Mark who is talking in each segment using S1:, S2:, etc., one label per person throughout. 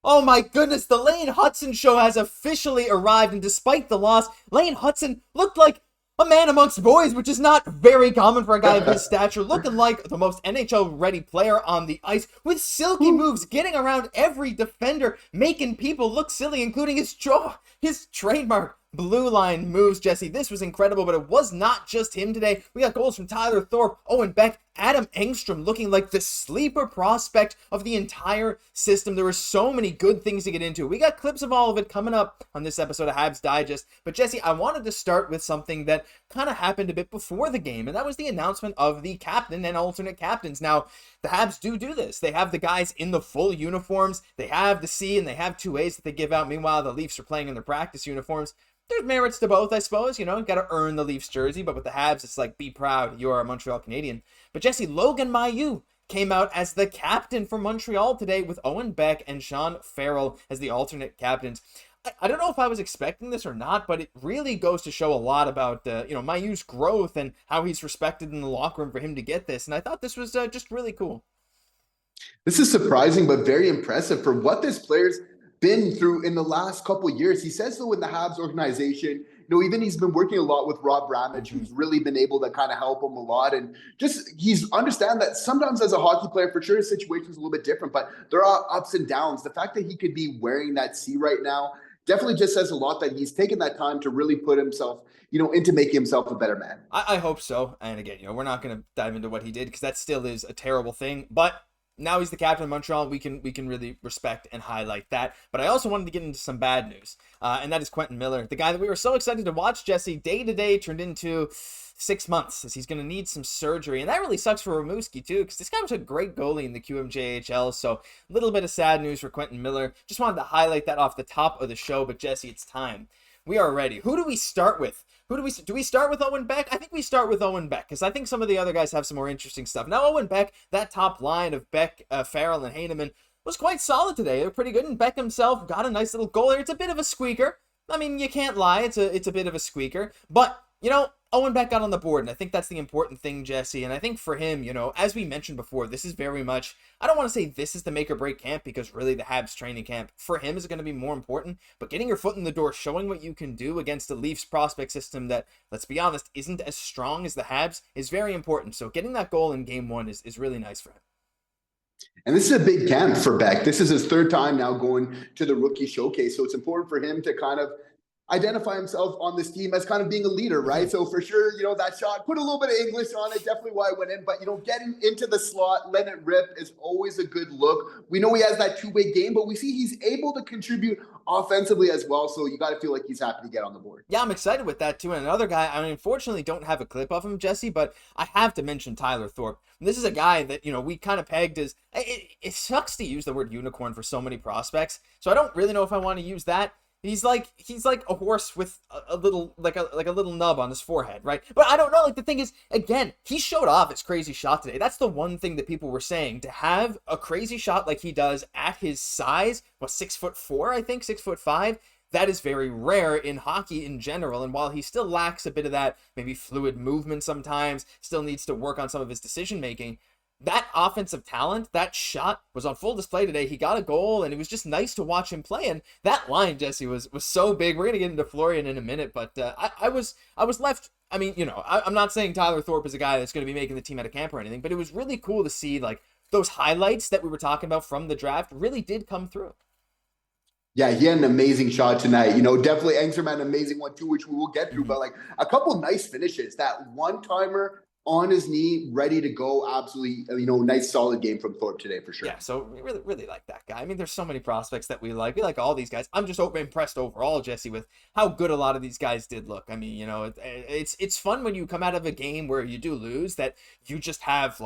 S1: Oh my goodness, the Lane Hutson show has officially arrived, and despite the loss, Lane Hutson looked like a man amongst boys, which is not very common for a guy of his stature, looking like the most NHL-ready player on the ice, with silky moves, getting around every defender, making people look silly, including his jaw, his trademark blue line moves, Jesse. This was incredible, but it was not just him today. We got goals from Tyler Thorpe, Owen Beck, Adam Engstrom looking like the sleeper prospect of the entire system. There were so many good things to get into. We got clips of all of it coming up on this episode of Habs Digest. But Jesse, I wanted to start with something that kind of happened a bit before the game, and that was the announcement of the captain and alternate captains. Now, the Habs do this. They have the guys in the full uniforms. They have the C and they have 2As that they give out. Meanwhile, the Leafs are playing in their practice uniforms. There's merits to both, I suppose. You got to earn the Leafs jersey, but with the Habs, it's like, be proud, you are a Montreal Canadian. But Jesse, Logan Mailloux came out as the captain for Montreal today, with Owen Beck and Sean Farrell as the alternate captains. I don't know if I was expecting this or not, but it really goes to show a lot about, Mailloux's growth and how he's respected in the locker room for him to get this. And I thought this was just really cool.
S2: This is surprising, but very impressive for what this player's been through in the last couple of years. He says, though, in the Habs organization, even he's been working a lot with Rob Ramage, who's really been able to kind of help him a lot. And just, he's understand that sometimes as a hockey player, for sure, his situation's a little bit different, but there are ups and downs. The fact that he could be wearing that C right now definitely just says a lot that he's taken that time to really put himself, into making himself a better man.
S1: I hope so. And again, we're not going to dive into what he did, because that still is a terrible thing. But now he's the captain of Montreal. We can really respect and highlight that. But I also wanted to get into some bad news, and that is Quentin Miller, the guy that we were so excited to watch, Jesse, day to day turned into 6 months, as he's going to need some surgery. And that really sucks for Rimouski too, because this guy was a great goalie in the QMJHL. So a little bit of sad news for Quentin Miller. Just wanted to highlight that off the top of the show. But Jesse, it's time. We are ready. Who do we start with? Do we start with Owen Beck? I think we start with Owen Beck, because I think some of the other guys have some more interesting stuff. Now, Owen Beck, that top line of Beck, Farrell, and Heineman was quite solid today. They're pretty good, and Beck himself got a nice little goal here. It's a bit of a squeaker. I mean, you can't lie. It's a bit of a squeaker. But, Owen Beck got on the board, and I think that's the important thing, Jesse. And I think for him, as we mentioned before, this is very much, I don't want to say this is the make or break camp, because really the Habs training camp for him is going to be more important. But getting your foot in the door, showing what you can do against the Leafs prospect system that, let's be honest, isn't as strong as the Habs is very important. So getting that goal in game one is really nice for him.
S2: And this is a big camp for Beck. This is his third time now going to the rookie showcase. So it's important for him to kind of identify himself on this team as kind of being a leader, right? So for sure, that shot, put a little bit of English on it, definitely why it went in, but, getting into the slot, letting it rip is always a good look. We know he has that two-way game, but we see he's able to contribute offensively as well, so you got to feel like he's happy to get on the board.
S1: Yeah, I'm excited with that too. And another guy, I mean, unfortunately don't have a clip of him, Jesse, but I have to mention Tyler Thorpe. This is a guy that, we kind of pegged as, it sucks to use the word unicorn for so many prospects, so I don't really know if I want to use that. He's like a horse with a little, like a little nub on his forehead, right? But I don't know, the thing is, again, he showed off his crazy shot today. That's the one thing that people were saying. To have a crazy shot like he does at his size, 6'4", I think, 6'5", that is very rare in hockey in general. And while he still lacks a bit of that maybe fluid movement sometimes, still needs to work on some of his decision making, that offensive talent, that shot was on full display today. He got a goal, and it was just nice to watch him play. And that line, Jesse, was so big. We're going to get into Florian in a minute, but I was left, I mean, I'm not saying Tyler Thorpe is a guy that's going to be making the team out of camp or anything, but it was really cool to see, those highlights that we were talking about from the draft really did come through.
S2: Yeah, he had an amazing shot tonight. Definitely Engstrom had an amazing one too, which we will get through, but a couple nice finishes. That one-timer on his knee, ready to go. Absolutely, nice solid game from Thorpe today for sure.
S1: Yeah, so we really, really like that guy. I mean, there's so many prospects that we like. We like all these guys. I'm just impressed overall, Jesse, with how good a lot of these guys did look. I mean, it's fun when you come out of a game where you do lose that you just have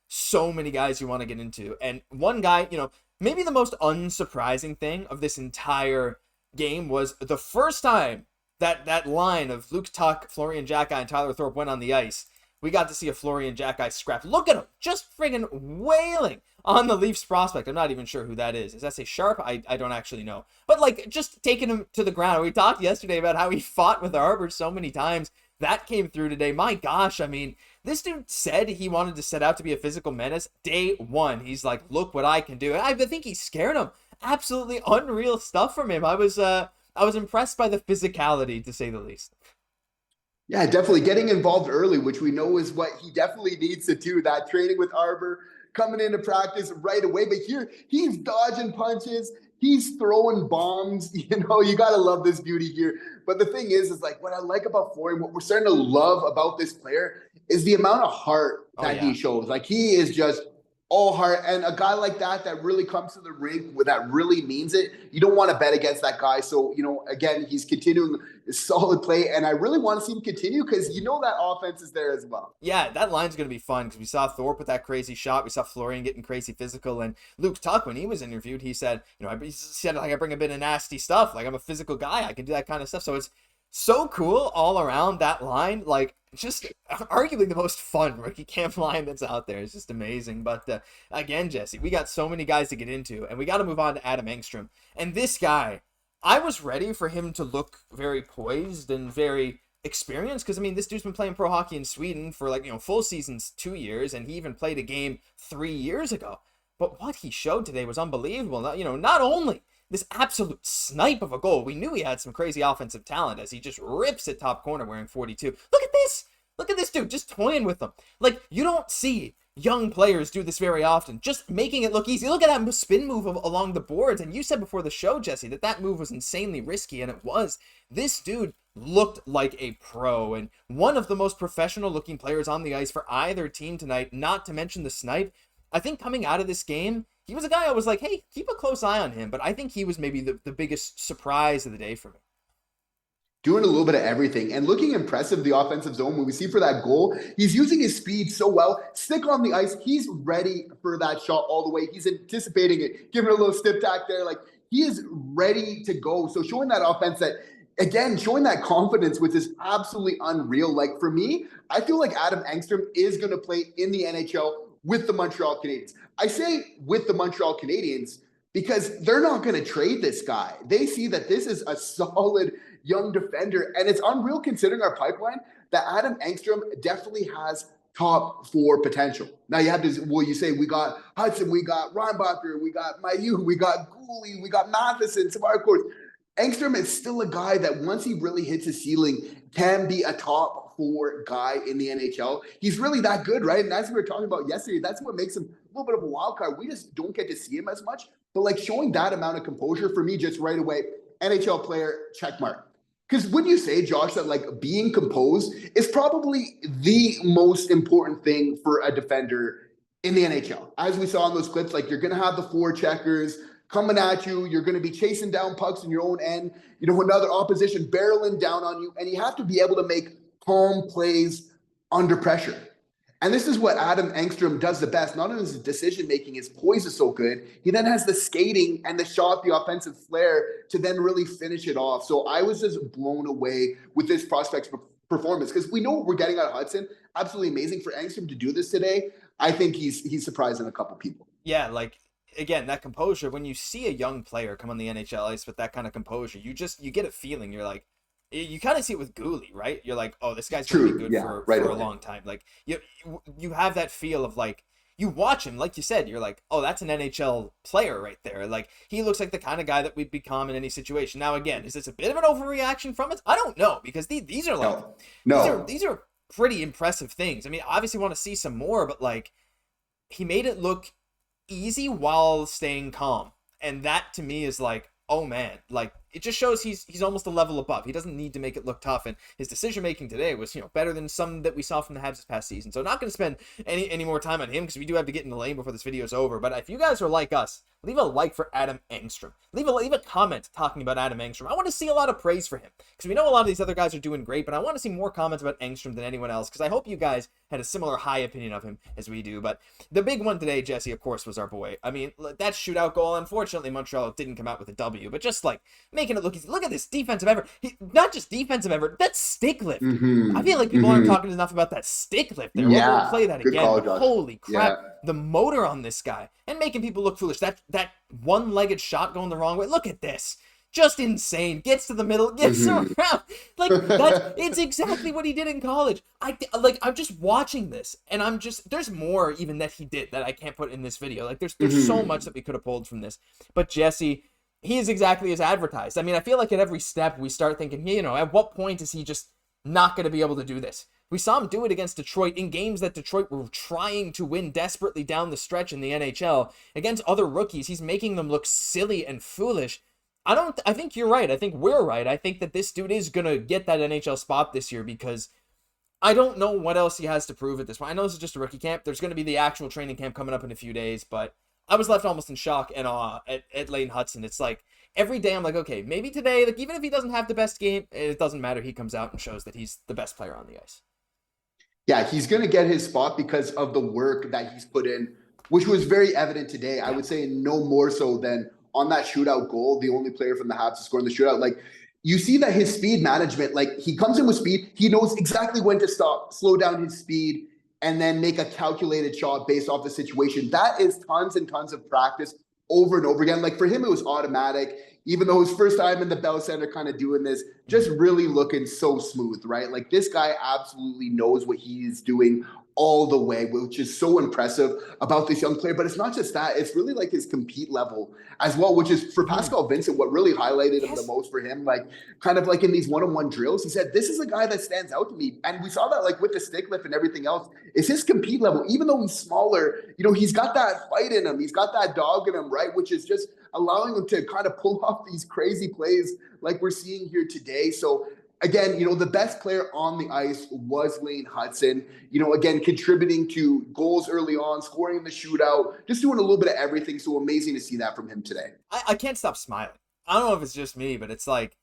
S1: so many guys you want to get into. And one guy, maybe the most unsurprising thing of this entire game was the first time that line of Luke Tuch, Florian Xhekaj, and Tyler Thorpe went on the ice. We got to see a Florian Xhekaj scrap. Look at him, just friggin' wailing on the Leafs prospect. I'm not even sure who that is. Is that say Sharp? I don't actually know. But just taking him to the ground. We talked yesterday about how he fought with Arber so many times. That came through today. My gosh, I mean, this dude said he wanted to set out to be a physical menace day one. He's like, look what I can do. And I think he scared him absolutely unreal stuff from him. I was impressed by the physicality, to say the least.
S2: Yeah, definitely getting involved early, which we know is what he definitely needs to do. That training with Arber, coming into practice right away. But here, he's dodging punches. He's throwing bombs. You got to love this beauty here. But the thing is like what I like about Florian, what we're starting to love about this player is the amount of heart that he shows. Like he is just all heart. And a guy like that really comes to the rink that really means it. You don't want to bet against that guy. So, again, he's continuing solid play. And I really want to see him continue because that offense is there as well.
S1: Yeah, that line's going to be fun because we saw Thorpe with that crazy shot. We saw Florian getting crazy physical. And Luke Tuck, when he was interviewed, he said, I bring a bit of nasty stuff. Like, I'm a physical guy. I can do that kind of stuff. So it's so cool all around that line. Like, just arguably the most fun rookie camp line that's out there. It's just amazing. But again, Jesse, we got so many guys to get into, and we got to move on to Adam Engstrom. And this guy, I was ready for him to look very poised and very experienced because, this dude's been playing pro hockey in Sweden for full seasons 2 years, and he even played a game 3 years ago. But what he showed today was unbelievable. Not only this absolute snipe of a goal. We knew he had some crazy offensive talent as he just rips it top corner wearing 42. Look at this! Look at this dude just toying with them. Like, you don't see young players do this very often. Just making it look easy. Look at that spin move along the boards. And you said before the show, Jesse, that move was insanely risky, and it was. This dude looked like a pro and one of the most professional looking players on the ice for either team tonight, not to mention the snipe. I think coming out of this game, he was a guy I was like, hey, keep a close eye on him. But I think he was maybe the biggest surprise of the day for me.
S2: Doing a little bit of everything and looking impressive, the offensive zone. When we see for that goal, he's using his speed so well. Stick on the ice. He's ready for that shot all the way. He's anticipating it, giving it a little stiff tack there. Like, he is ready to go. So showing that offense showing that confidence, which is absolutely unreal. Like, for me, I feel like Adam Engstrom is going to play in the NHL with the Montreal Canadiens. I say with the Montreal Canadiens because they're not going to trade this guy. They see that this is a solid young defender, and it's unreal considering our pipeline that Adam Engstrom definitely has top 4 potential. Now you say we got Hutson, we got Reinbacher, we got Mailloux, we got Guhle, we got Matheson, Savard, of course. Engstrom is still a guy that once he really hits his ceiling can be a top 4 guy in the NHL. He's really that good, right? And as we were talking about yesterday, that's what makes him a little bit of a wild card. We just don't get to see him as much. But like showing that amount of composure for me, just right away, NHL player, check mark. Because would you say, Josh, that like being composed is probably the most important thing for a defender in the NHL? As we saw in those clips, like you're going to have the 4 checkers coming at you. You're going to be chasing down pucks in your own end. Another opposition barreling down on you. And you have to be able to make calm plays under pressure. And this is what Adam Engstrom does the best. Not only is his decision-making, his poise is so good, he then has the skating and the shot, the offensive flair to then really finish it off. So I was just blown away with this prospect's performance because we know what we're getting out of Hutson. Absolutely amazing for Engstrom to do this today. I think he's surprising a couple people.
S1: Yeah, like, again, that composure, when you see a young player come on the NHL ice with that kind of composure, you get a feeling. You're like, you kind of see it with Guhle, right? You're like, oh, this guy's going to be good for a long time. Like, you have that feel of like, you watch him, like you said, you're like, oh, that's an NHL player right there. Like, he looks like the kind of guy that we'd become in any situation. Now, again, is this a bit of an overreaction from us? I don't know, because these are like, these are pretty impressive things. I mean, obviously want to see some more, but like, he made it look easy while staying calm. And that to me is like, oh man, like it just shows he's almost a level above. He doesn't need to make it look tough, and his decision making today was better than some that we saw from the Habs this past season. So not going to spend any more time on him because we do have to get in the lane before this video is over. But if you guys are like us, leave a like for Adam Engstrom. Leave a comment talking about Adam Engstrom. I want to see a lot of praise for him because we know a lot of these other guys are doing great, but I want to see more comments about Engstrom than anyone else because I hope you guys had a similar high opinion of him as we do. But the big one today, Jesse, of course, was our boy. I mean, that shootout goal, unfortunately, Montreal didn't come out with a W, but just like making it look easy. Look at this defensive effort. Not just defensive effort, that stick lift. I feel like people aren't talking enough about that stick lift there. We'll play that again. Call, holy crap. Yeah. The motor on this guy and making people look foolish. That one-legged shot going the wrong way. Look at this. Just insane. Gets to the middle, gets around. Like, it's exactly what he did in college. I'm just watching this, and there's more even that he did that I can't put in this video. Like, there's so much that we could have pulled from this. But Jesse, he is exactly as advertised. I mean, I feel like at every step we start thinking, at what point is he just not going to be able to do this? We saw him do it against Detroit in games that Detroit were trying to win desperately down the stretch in the NHL. Against other rookies, he's making them look silly and foolish. I think you're right. I think we're right. I think that this dude is going to get that NHL spot this year because I don't know what else he has to prove at this point. I know this is just a rookie camp. There's going to be the actual training camp coming up in a few days, but I was left almost in shock and awe at Layne Hutson. It's like every day I'm like, okay, maybe today, like even if he doesn't have the best game, it doesn't matter. He comes out and shows that he's the best player on the ice.
S2: Yeah, he's going to get his spot because of the work that he's put in, which was very evident today. Yeah. I would say no more so than on that shootout goal, the only player from the Habs to score in the shootout. Like, you see that his speed management, like he comes in with speed. He knows exactly when to stop, slow down his speed, and then make a calculated shot based off the situation. That is tons and tons of practice over and over again. Like for him, it was automatic, even though his first time in the Bell Center kind of doing this, just really looking so smooth, right? Like this guy absolutely knows what he's doing all the way, which is so impressive about this young player. But it's not just that, it's really like his compete level as well, which is for Pascal Vincent, what really highlighted him the most for him, like kind of like in these one-on-one drills, he said, this is a guy that stands out to me. And we saw that like with the stick lift and everything else, is his compete level. Even though he's smaller, he's got that fight in him. He's got that dog in him, right? Which is just allowing him to kind of pull off these crazy plays like we're seeing here today. So again, the best player on the ice was Layne Hutson, again, contributing to goals early on, scoring in the shootout, just doing a little bit of everything. So amazing to see that from him today.
S1: I can't stop smiling. I don't know if it's just me, but it's like,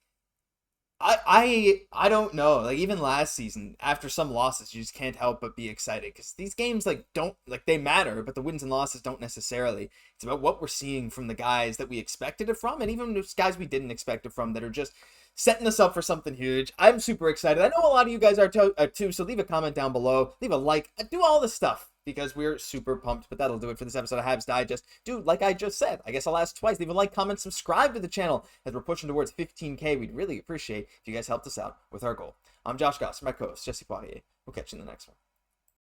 S1: I don't know. Like even last season, after some losses, you just can't help but be excited because these games they matter, but the wins and losses don't necessarily. It's about what we're seeing from the guys that we expected it from, and even those guys we didn't expect it from that are just setting us up for something huge. I'm super excited. I know a lot of you guys are too, so leave a comment down below, leave a like, do all this stuff because we're super pumped. But that'll do it for this episode of Habs Digest. Dude, like I just said, I guess I'll ask twice. Leave a like, comment, subscribe to the channel as we're pushing towards 15K. We'd really appreciate if you guys helped us out with our goal. I'm Josh Gosse, my co-host Jesse Poirier. We'll catch you in the next one.